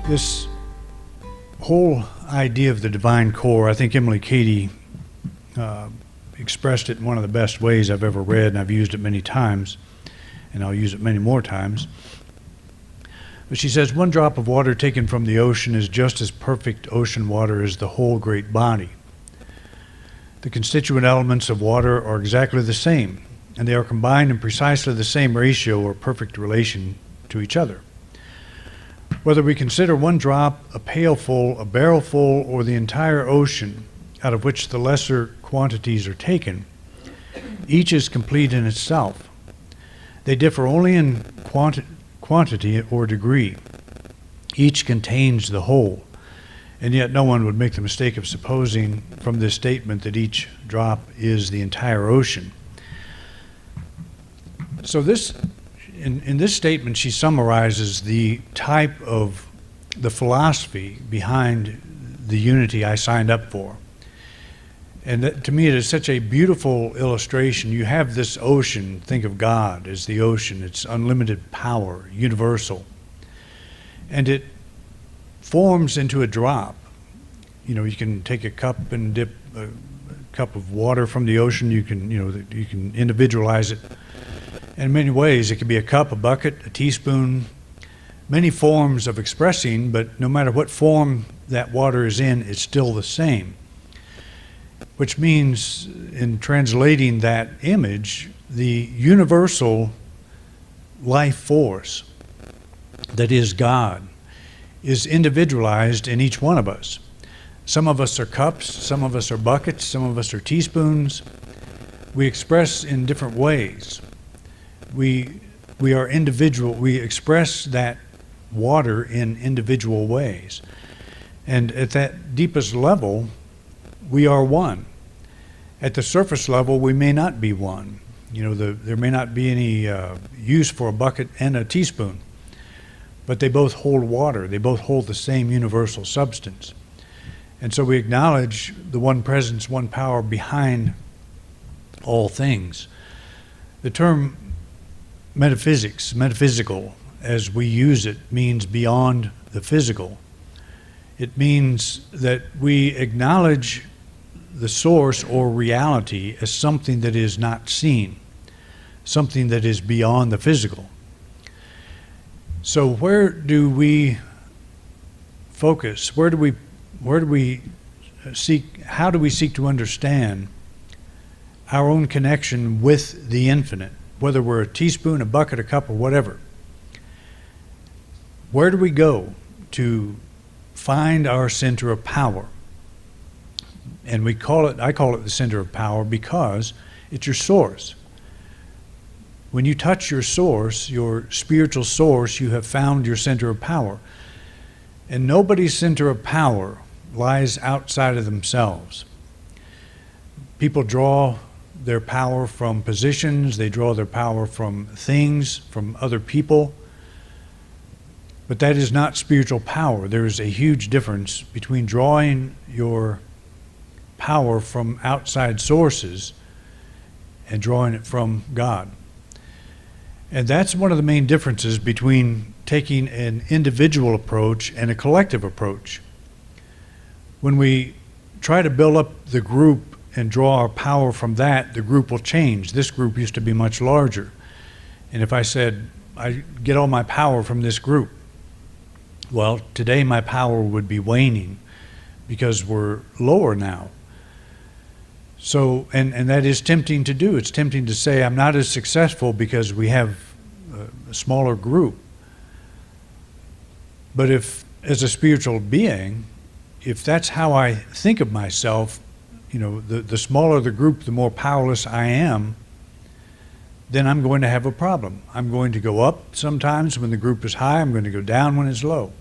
This whole idea of the divine core, I think Emilie Cady expressed it in one of the best ways I've ever read, and I've used it many times, and I'll use it many more times. But she says, one drop of water taken from the ocean is just as perfect ocean water as the whole great body. The constituent elements of water are exactly the same, and they are combined in precisely the same ratio or perfect relation to each other. Whether we consider one drop a pailful, a barrelful, or the entire ocean out of which the lesser quantities are taken, each is complete in itself. They differ only in quantity or degree. Each contains the whole, and yet no one would make the mistake of supposing from this statement that each drop is the entire ocean. So in this statement, she summarizes the type of the philosophy behind the unity I signed up for. And that, to me, it is such a beautiful illustration. You have this ocean. Think of God as the ocean. It's unlimited power, universal. And it forms into a drop. You know, you can take a cup and dip a cup of water from the ocean. You can individualize it. In many ways, it could be a cup, a bucket, a teaspoon, many forms of expressing, but no matter what form that water is in, it's still the same. Which means, in translating that image, the universal life force that is God is individualized in each one of us. Some of us are cups, some of us are buckets, some of us are teaspoons. We express in different ways. We are individual. We express that water in individual ways. And at that deepest level, we are one. At the surface level, we may not be one. You know, there may not be any use for a bucket and a teaspoon, but they both hold water. They both hold the same universal substance. And so we acknowledge the one presence, one power behind all things. The term metaphysical, as we use it, means beyond the physical. It means that we acknowledge the source or reality as something that is not seen, something that is beyond the physical. So where do we focus? How do we seek to understand our own connection with the infinite, whether we're a teaspoon, a bucket, a cup, or whatever? Where do we go to find our center of power? And I call it the center of power because it's your source. When you touch your source, your spiritual source, you have found your center of power. And nobody's center of power lies outside of themselves. People draw their power from positions, they draw their power from things, from other people. But that is not spiritual power. There is a huge difference between drawing your power from outside sources and drawing it from God. And that's one of the main differences between taking an individual approach and a collective approach. When we try to build up the group and draw our power from that, the group will change. This group used to be much larger. And if I said, I get all my power from this group, well, today my power would be waning because we're lower now. So, and that is tempting to do. It's tempting to say I'm not as successful because we have a smaller group. But if, as a spiritual being, if that's how I think of myself, you know, the smaller the group, the more powerless I am, then I'm going to have a problem. I'm going to go up sometimes when the group is high. I'm going to go down when it's low.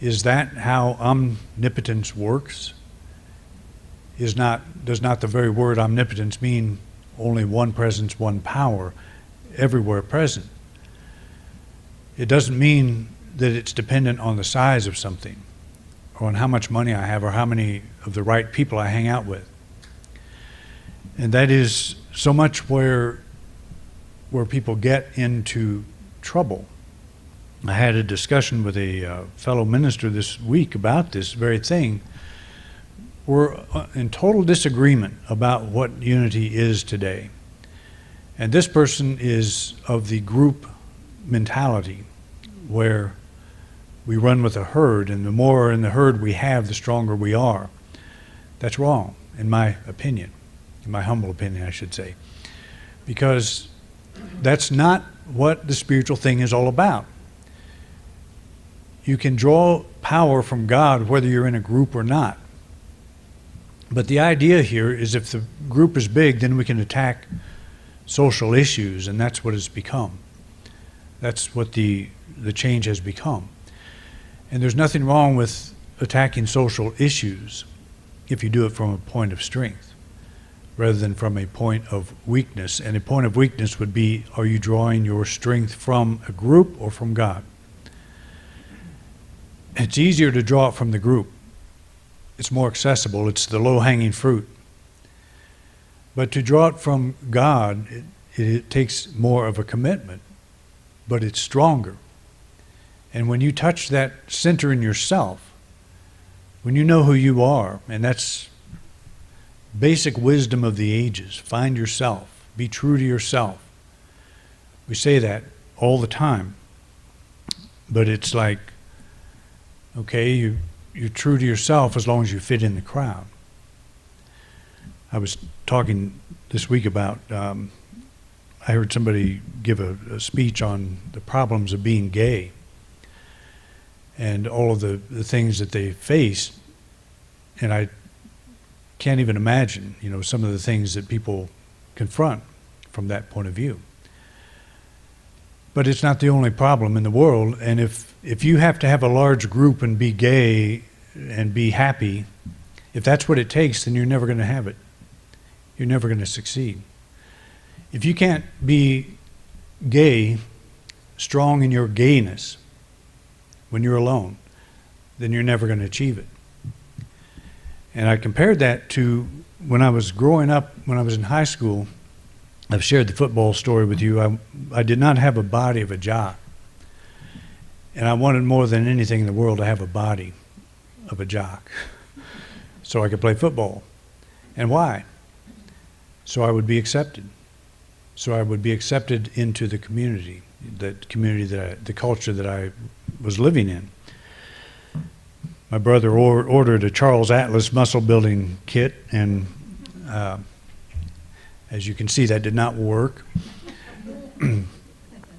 Is that how omnipotence works? Does not the very word omnipotence mean only one presence, one power, everywhere present? It doesn't mean that it's dependent on the size of something, or on how much money I have, or how many of the right people I hang out with. And that is so much where people get into trouble. I had a discussion with a fellow minister this week about this very thing. We're in total disagreement about what unity is today. And this person is of the group mentality, where we run with a herd, and the more in the herd we have, the stronger we are. That's wrong, in my opinion, in my humble opinion, I should say, because that's not what the spiritual thing is all about. You can draw power from God whether you're in a group or not. But the idea here is if the group is big, then we can attack social issues, and that's what it's become. That's what the change has become. And there's nothing wrong with attacking social issues if you do it from a point of strength rather than from a point of weakness. And a point of weakness would be, are you drawing your strength from a group or from God? It's easier to draw it from the group. It's more accessible. It's the low-hanging fruit. But to draw it from God, it takes more of a commitment, but it's stronger. And when you touch that center in yourself, when you know who you are, and that's basic wisdom of the ages, find yourself, be true to yourself. We say that all the time, but it's like, okay, you're true to yourself as long as you fit in the crowd. I was talking this week about, I heard somebody give a speech on the problems of being gay and all of the things that they face. And I can't even imagine, some of the things that people confront from that point of view. But it's not the only problem in the world. And if you have to have a large group and be gay and be happy, if that's what it takes, then you're never going to have it. You're never going to succeed. If you can't be gay, strong in your gayness, when you're alone, then you're never going to achieve it. And I compared that to when I was growing up, when I was in high school. I've shared the football story with you. I did not have a body of a jock. And I wanted more than anything in the world to have a body of a jock so I could play football. And why? So I would be accepted. So I would be accepted into the community, the culture that I was living in. My brother ordered a Charles Atlas muscle building kit, and as you can see, that did not work.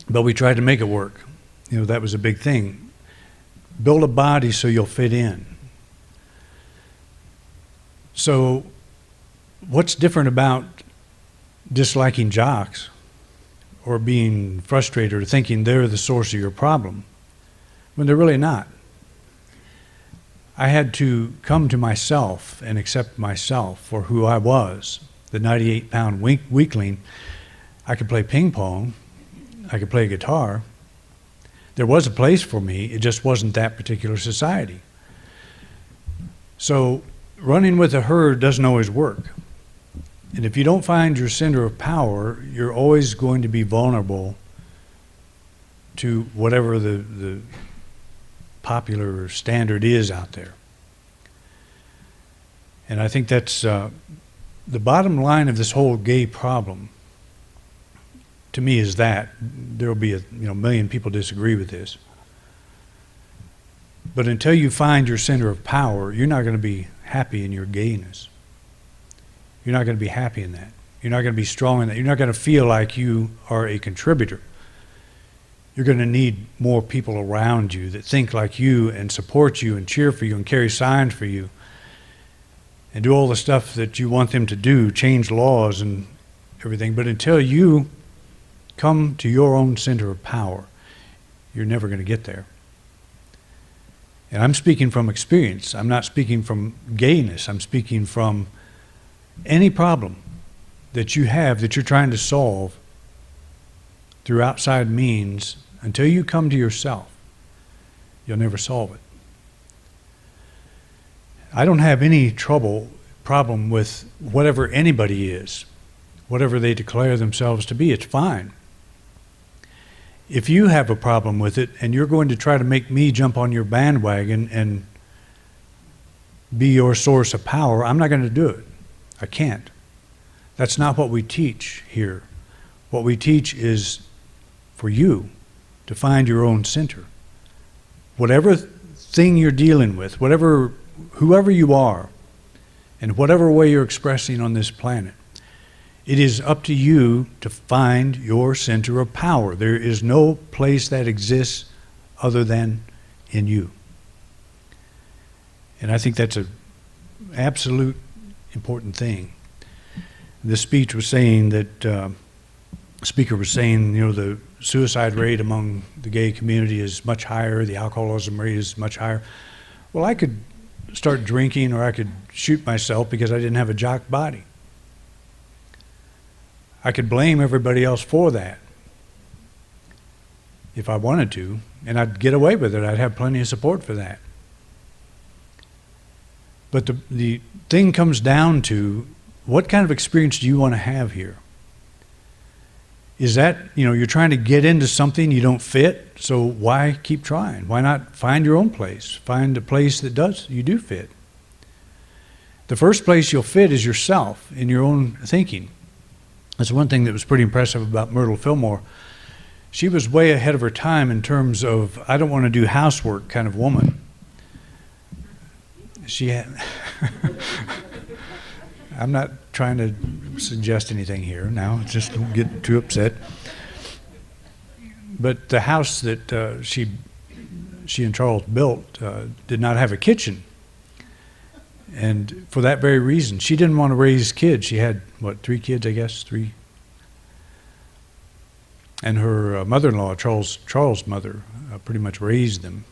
But we tried to make it work. That was a big thing. Build a body so you'll fit in. So what's different about disliking jocks or being frustrated or thinking they're the source of your problem when they're really not? I had to come to myself and accept myself for who I was, the 98-pound weakling. I could play ping pong. I could play guitar. There was a place for me. It just wasn't that particular society. So running with a herd doesn't always work. And if you don't find your center of power, you're always going to be vulnerable to whatever the popular standard is out there. And I think that's the bottom line of this whole gay problem, to me, is that there will be a million people disagree with this. But until you find your center of power, you're not going to be happy in your gayness. You're not going to be happy in that. You're not going to be strong in that. You're not going to feel like you are a contributor. You're going to need more people around you that think like you and support you and cheer for you and carry signs for you and do all the stuff that you want them to do, change laws and everything. But until you come to your own center of power, you're never going to get there. And I'm speaking from experience. I'm not speaking from gayness. I'm speaking from any problem that you have that you're trying to solve through outside means. Until you come to yourself, you'll never solve it. I don't have any problem with whatever anybody is, whatever they declare themselves to be. It's fine. If you have a problem with it and you're going to try to make me jump on your bandwagon and be your source of power, I'm not going to do it. I can't. That's not what we teach here. What we teach is for you to find your own center. Whatever thing you're dealing with, whoever you are, and whatever way you're expressing on this planet, it is up to you to find your center of power. There is no place that exists other than in you. And I think that's an absolute important thing. The speech was saying that, the speaker was saying, the suicide rate among the gay community is much higher, the alcoholism rate is much higher. Well, I could start drinking or I could shoot myself because I didn't have a jock body. I could blame everybody else for that if I wanted to, and I'd get away with it. I'd have plenty of support for that. But the thing comes down to, what kind of experience do you want to have here? Is that, you're trying to get into something you don't fit, so why keep trying? Why not find your own place? Find a place that you do fit. The first place you'll fit is yourself, in your own thinking. That's one thing that was pretty impressive about Myrtle Fillmore. She was way ahead of her time in terms of, I don't want to do housework kind of woman. She had, I'm not trying to suggest anything here now, just don't get too upset. But the house that she and Charles built did not have a kitchen. And for that very reason, she didn't want to raise kids. She had, 3 kids, I guess, 3. And her mother-in-law, Charles' mother, pretty much raised them.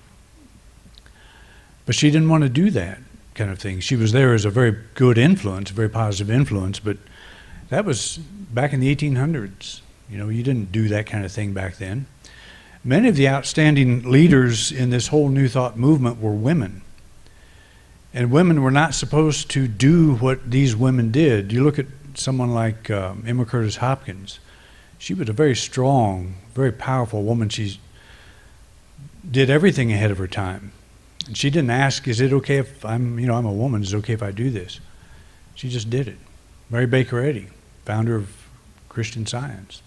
But she didn't want to do that kind of thing. She was there as a very good influence, a very positive influence, but that was back in the 1800s. You didn't do that kind of thing back then. Many of the outstanding leaders in this whole New Thought movement were women. And women were not supposed to do what these women did. You look at someone like Emma Curtis Hopkins. She was a very strong, very powerful woman. She did everything ahead of her time. And she didn't ask, is it okay if I'm a woman, is it okay if I do this? She just did it. Mary Baker Eddy, founder of Christian Science.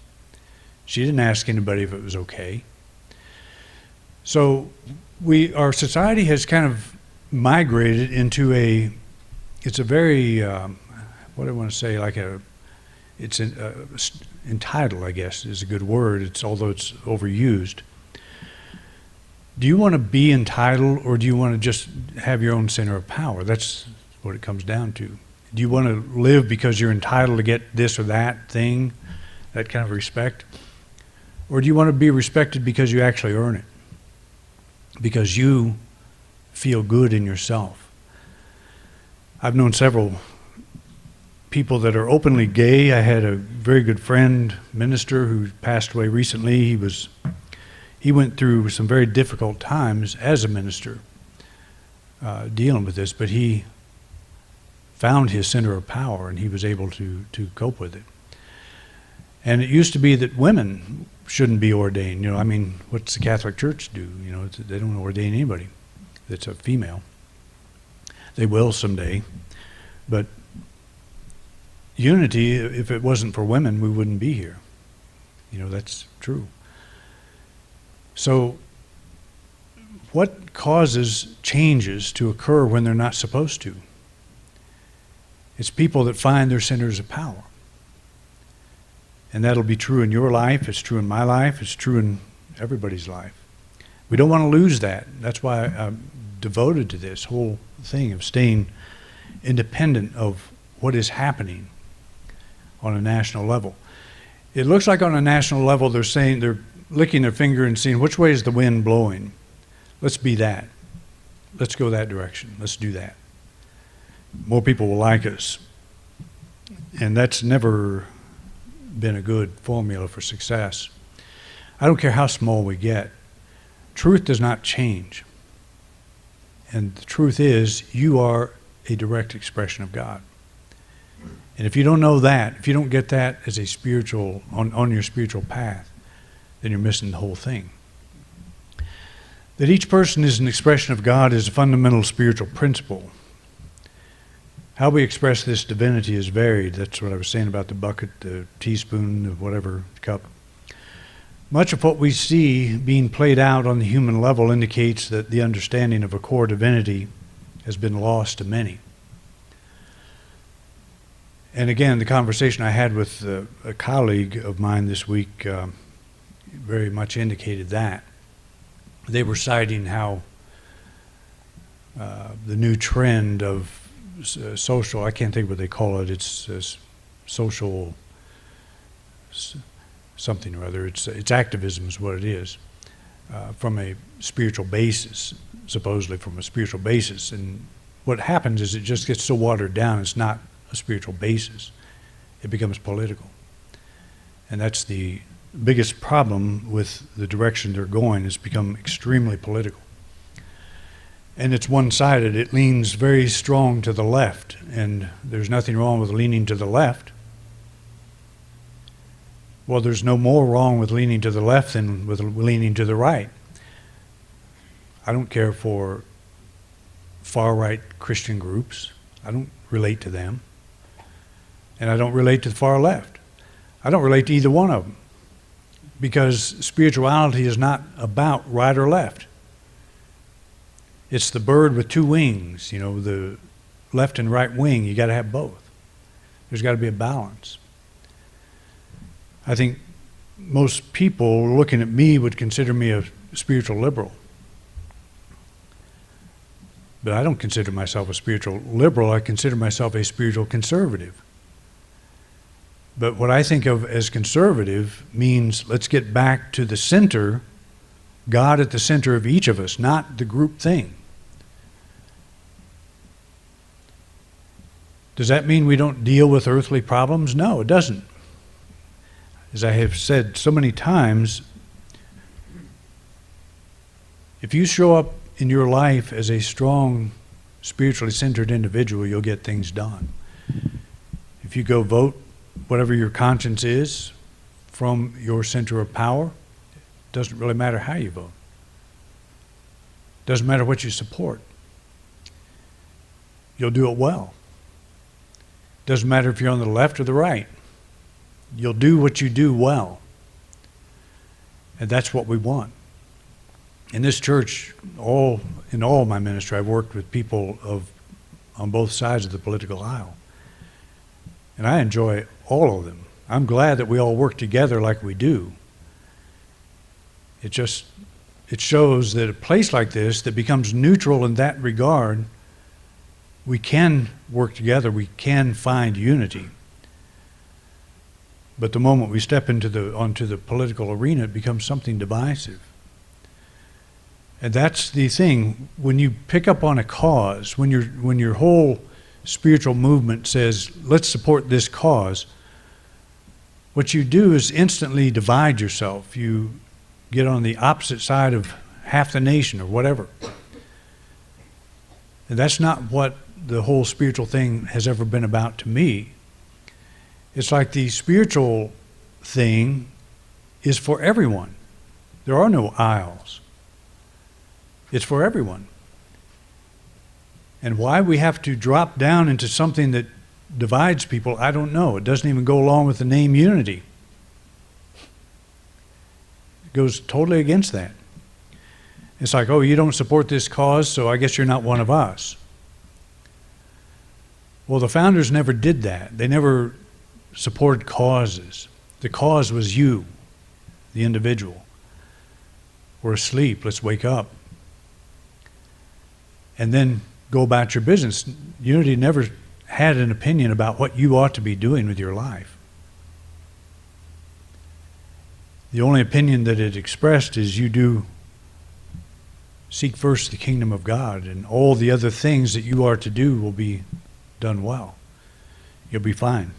She didn't ask anybody if it was okay. So our society has kind of migrated into it's a very, what do I want to say, entitled, I guess, is a good word, although it's overused. Do you want to be entitled, or do you want to just have your own center of power? That's what it comes down to. Do you want to live because you're entitled to get this or that thing, that kind of respect? Or do you want to be respected because you actually earn it? Because you feel good in yourself. I've known several people that are openly gay. I had a very good friend, minister, who passed away recently. He went through some very difficult times as a minister dealing with this, but he found his center of power and he was able to cope with it. And it used to be that women shouldn't be ordained. What's the Catholic Church do? They don't ordain anybody that's a female. They will someday. But unity, if it wasn't for women, we wouldn't be here. That's true. So what causes changes to occur when they're not supposed to? It's people that find their centers of power. And that'll be true in your life, it's true in my life, it's true in everybody's life. We don't want to lose that. That's why I'm devoted to this whole thing of staying independent of what is happening on a national level. It looks like on a national level they're licking their finger and seeing which way is the wind blowing. Let's be that. Let's go that direction. Let's do that. More people will like us. And that's never been a good formula for success. I don't care how small we get. Truth does not change. And the truth is, you are a direct expression of God. And if you don't know that, if you don't get that as a spiritual, on your spiritual path, then you're missing the whole thing. That each person is an expression of God is a fundamental spiritual principle. How we express this divinity is varied. That's what I was saying about the bucket, the teaspoon, the whatever cup. Much of what we see being played out on the human level indicates that the understanding of a core divinity has been lost to many. And again, the conversation I had with a colleague of mine this week very much indicated that. They were citing how the new trend of social, I can't think what they call it, it's social something or other, it's activism is what it is, from a spiritual basis, supposedly from a spiritual basis. And what happens is it just gets so watered down, it's not a spiritual basis. It becomes political. And that's the biggest problem with the direction they're going. It's become extremely political. And it's one-sided. It leans very strong to the left, and there's nothing wrong with leaning to the left. Well, there's no more wrong with leaning to the left than with leaning to the right. I don't care for far-right Christian groups. I don't relate to them. And I don't relate to the far left. I don't relate to either one of them. Because spirituality is not about right or left. It's the bird with two wings, the left and right wing. You got to have both. There's got to be a balance. I think most people looking at me would consider me a spiritual liberal. But I don't consider myself a spiritual liberal. I consider myself a spiritual conservative. But what I think of as conservative means let's get back to the center, God at the center of each of us, not the group thing. Does that mean we don't deal with earthly problems? No, it doesn't. As I have said so many times, if you show up in your life as a strong, spiritually centered individual, you'll get things done. If you go vote whatever your conscience is from your center of power, it doesn't really matter how you vote. It doesn't matter what you support. You'll do it well. It doesn't matter if you're on the left or the right. You'll do what you do well. And that's what we want. In this church, in all my ministry, I've worked with people on both sides of the political aisle. And I enjoy all of them. I'm glad that we all work together like we do. It shows that a place like this that becomes neutral in that regard, we can work together, we can find unity. But the moment we step onto the political arena, it becomes something divisive. And that's the thing. When you pick up on a cause, when your whole spiritual movement says, let's support this cause, what you do is instantly divide yourself. You get on the opposite side of half the nation or whatever. And that's not what the whole spiritual thing has ever been about to me. It's like the spiritual thing is for everyone. There are no aisles. It's for everyone. And why we have to drop down into something that divides people, I don't know. It doesn't even go along with the name unity. It goes totally against that. It's like, oh, you don't support this cause, so I guess you're not one of us. Well, the founders never did that. They never supported causes. The cause was you, the individual. We're asleep, let's wake up. And then go about your business. Unity never had an opinion about what you ought to be doing with your life. The only opinion that it expressed is you do seek first the kingdom of God, and all the other things that you are to do will be done well. You'll be fine.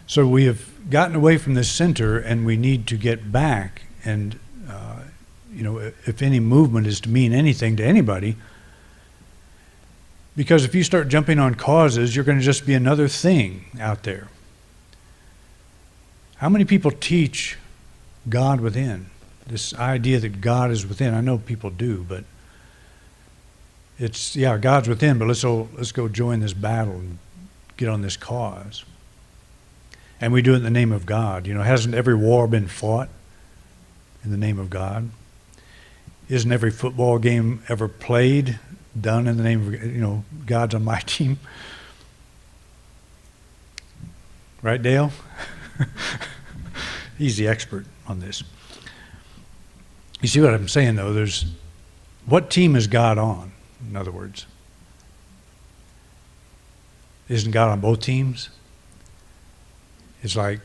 So we have gotten away from this center, and we need to get back. And if any movement is to mean anything to anybody, because if you start jumping on causes, you're going to just be another thing out there. How many people teach God within. This idea that God is within. I know people do, but it's, yeah, God's within, but let's go join this battle and get on this cause. And we do it in the name of God. You know, hasn't every war been fought in the name of God? Isn't every football game ever played done in the name of, you know, God's on my team? Right, Dale? He's the expert on this. You see what I'm saying, though? What team is God on, in other words? Isn't God on both teams? It's like,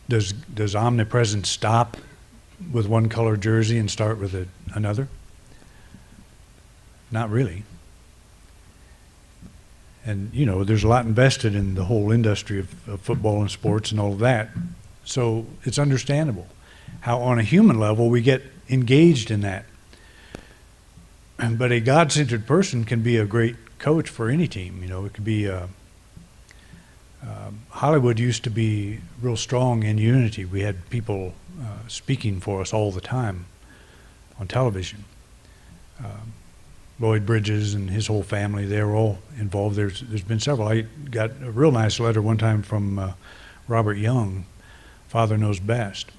does omnipresence stop with one color jersey and start with another? Not really. And, you know, there's a lot invested in the whole industry of football and sports and all of that. So it's understandable how on a human level we get engaged in that. But a God-centered person can be a great coach for any team. You know, it could be Hollywood used to be real strong in unity. We had people speaking for us all the time on television. Lloyd Bridges and his whole family, they were all involved. There's been several. I got a real nice letter one time from Robert Young, Father Knows Best.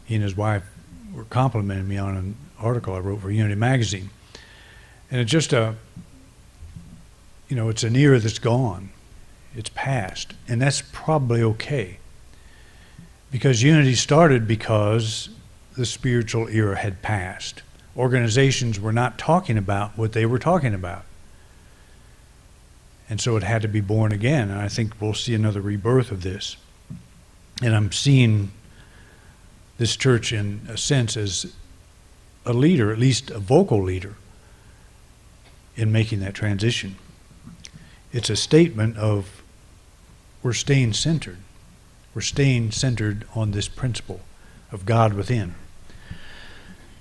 He and his wife were complimenting me on an article I wrote for Unity Magazine. And it's just it's an era that's gone. It's past. And that's probably okay. Because unity started because the spiritual era had passed. Organizations were not talking about what they were talking about. And so it had to be born again. And I think we'll see another rebirth of this. And I'm seeing this church in a sense as a leader, at least a vocal leader, in making that transition. It's a statement of we're staying centered. We're staying centered on this principle of God within.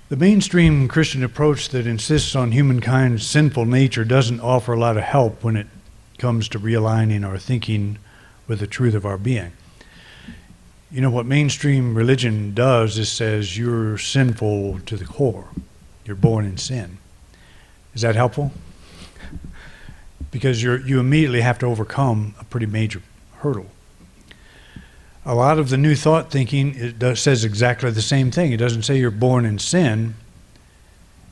The mainstream Christian approach that insists on humankind's sinful nature doesn't offer a lot of help when it comes to realigning our thinking with the truth of our being. You know, what mainstream religion does is says you're sinful to the core. You're born in sin. Is that helpful? Because you immediately have to overcome a pretty major hurdle. A lot of the New Thought thinking says exactly the same thing. It doesn't say you're born in sin.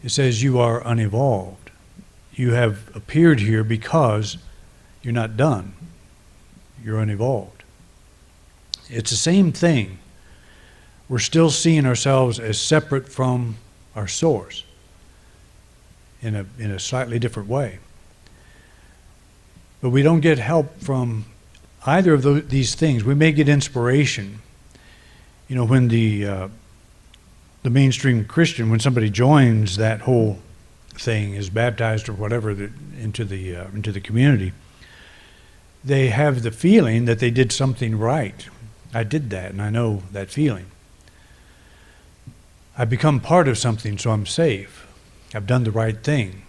It says you are unevolved. You have appeared here because you're not done. You're unevolved. It's the same thing. We're still seeing ourselves as separate from our source in a slightly different way. But we don't get help from either of these things. We may get inspiration. You know, when the mainstream Christian, when somebody joins that whole thing, is baptized or whatever into the community, they have the feeling that they did something right. I did that, and I know that feeling. I've become part of something, so I'm safe. I've done the right thing.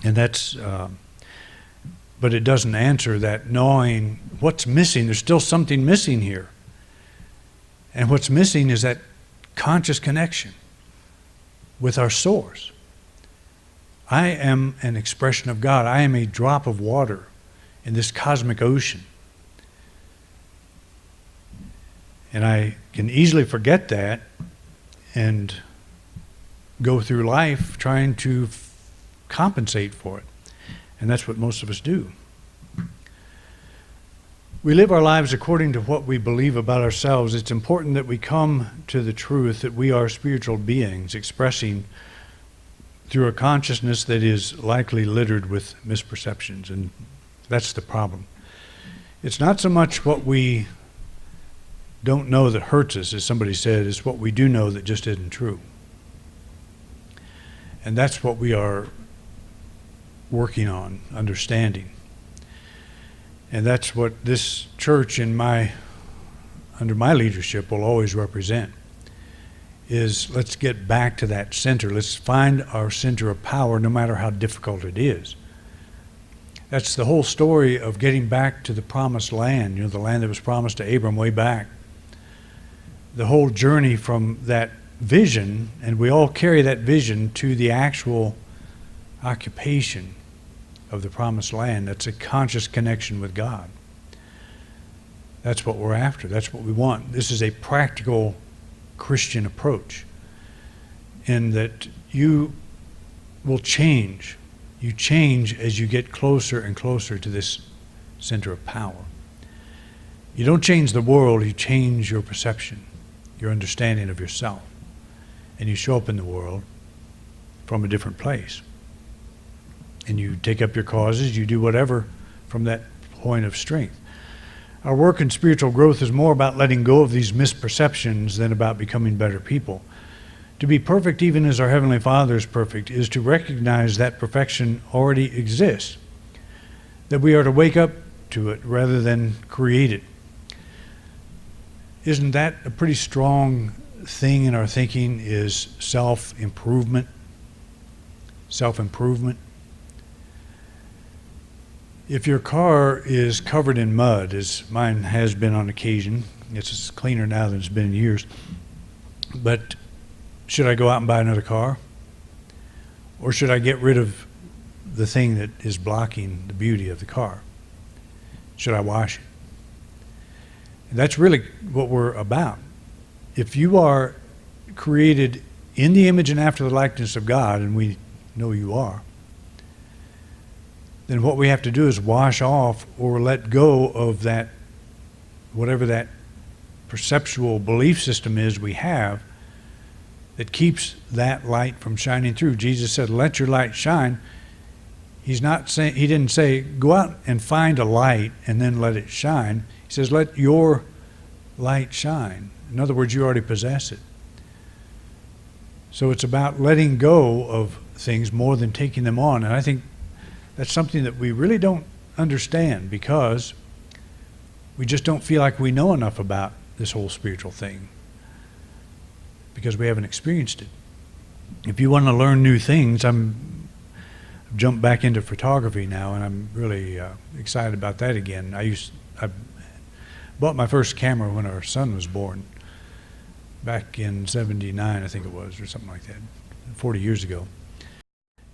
And that's, but it doesn't answer that knowing what's missing. There's still something missing here. And what's missing is that conscious connection with our source. I am an expression of God. I am a drop of water in this cosmic ocean. And I can easily forget that and go through life trying to compensate for it. And that's what most of us do. We live our lives according to what we believe about ourselves. It's important that we come to the truth that we are spiritual beings expressing through a consciousness that is likely littered with misperceptions. And that's the problem. It's not so much what we don't know that hurts us, as somebody said, it's what we do know that just isn't true. And that's what we are working on, understanding. And that's what this church under my leadership will always represent, is let's get back to that center. Let's find our center of power no matter how difficult it is. That's the whole story of getting back to the promised land, you know, the land that was promised to Abram way back. the whole journey from that vision, and we all carry that vision to the actual occupation of the promised land. That's a conscious connection with God. That's what we're after. That's what we want. This is a practical Christian approach, in that you will change. You change as you get closer and closer to this center of power. You don't change the world, you change your perception, your understanding of yourself. And you show up in the world from a different place. And you take up your causes, you do whatever from that point of strength. Our work in spiritual growth is more about letting go of these misperceptions than about becoming better people. To be perfect, even as our Heavenly Father is perfect, is to recognize that perfection already exists, that we are to wake up to it rather than create it. Isn't that a pretty strong thing in our thinking, is self-improvement? Self-improvement. If your car is covered in mud, as mine has been on occasion, it's cleaner now than it's been in years, but should I go out and buy another car? Or should I get rid of the thing that is blocking the beauty of the car? Should I wash it? And that's really what we're about. If you are created in the image and after the likeness of God, and we know you are, then what we have to do is wash off or let go of that, whatever that perceptual belief system is we have that keeps that light from shining through. Jesus said, "Let your light shine." He didn't say, go out and find a light and then let it shine. He says, let your light shine. In other words, you already possess it. So it's about letting go of things more than taking them on. And I think that's something that we really don't understand, because we just don't feel like we know enough about this whole spiritual thing, because we haven't experienced it. If you want to learn new things, I've jumped back into photography now, and I'm really excited about that again. I bought my first camera when our son was born, back in '79, I think it was, or something like that, 40 years ago.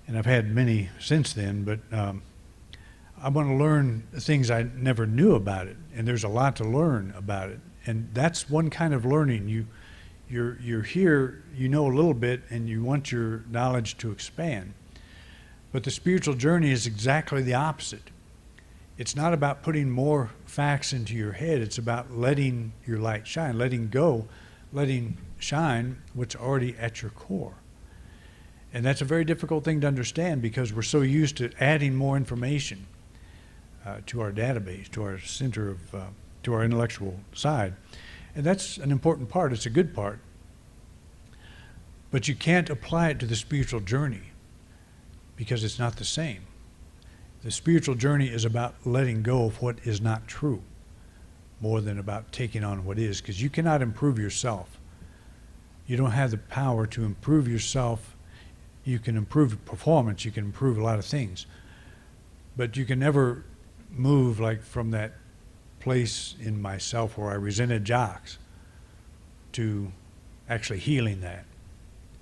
And I've had many since then, but I want to learn things I never knew about it, and there's a lot to learn about it. And that's one kind of learning. You're here, you know a little bit, and you want your knowledge to expand. But the spiritual journey is exactly the opposite. It's not about putting more facts into your head. It's about letting your light shine, letting go, letting shine what's already at your core. And that's a very difficult thing to understand, because we're so used to adding more information to our database, to our center of, to our intellectual side. And that's an important part. It's a good part. But you can't apply it to the spiritual journey, because it's not the same. The spiritual journey is about letting go of what is not true, more than about taking on what is, because you cannot improve yourself. You don't have the power to improve yourself. You can improve performance, you can improve a lot of things, but you can never move like from that place in myself where I resented jocks to actually healing that.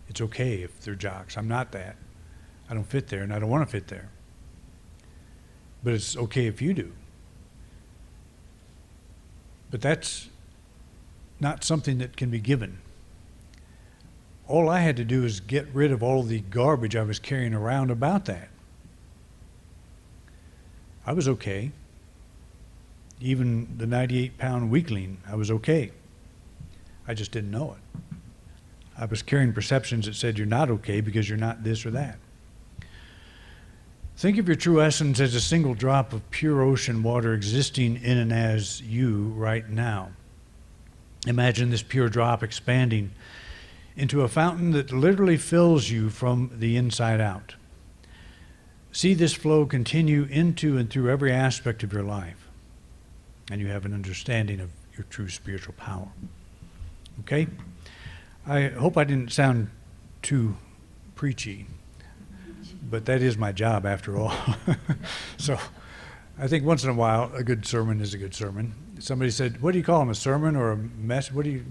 It's okay if they're jocks. I'm not that. I don't fit there, and I don't want to fit there. But it's okay if you do. But that's not something that can be given. All I had to do is get rid of all the garbage I was carrying around about that. I was okay. Even the 98-pound weakling, I was okay. I just didn't know it. I was carrying perceptions that said you're not okay because you're not this or that. Think of your true essence as a single drop of pure ocean water existing in and as you right now. Imagine this pure drop expanding into a fountain that literally fills you from the inside out. See this flow continue into and through every aspect of your life, and you have an understanding of your true spiritual power. Okay? I hope I didn't sound too preachy, but that is my job after all. So I think once in a while a good sermon is a good sermon. Somebody said, what do you call them, a sermon or a mess? What do you...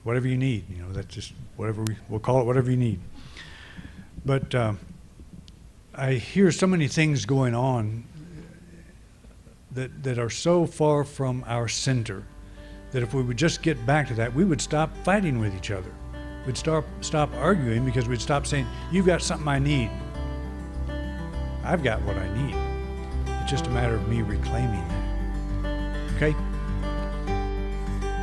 whatever you need. That's just whatever we'll call it, whatever you need. But I hear so many things going on that are so far from our center that if we would just get back to that, we would stop fighting with each other. We'd stop arguing, because we'd stop saying, you've got something I need. I've got what I need. It's just a matter of me reclaiming that. Okay?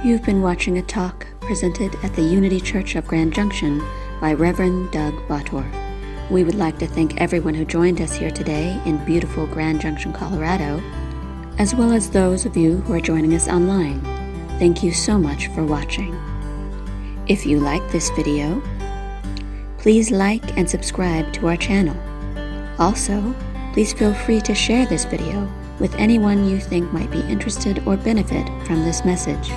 You've been watching a talk presented at the Unity Church of Grand Junction by Reverend Doug Bator. We would like to thank everyone who joined us here today in beautiful Grand Junction, Colorado, as well as those of you who are joining us online. Thank you so much for watching. If you like this video, please like and subscribe to our channel. Also, please feel free to share this video with anyone you think might be interested or benefit from this message.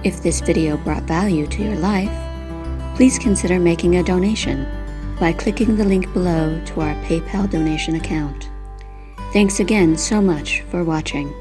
If this video brought value to your life, please consider making a donation by clicking the link below to our PayPal donation account. Thanks again so much for watching.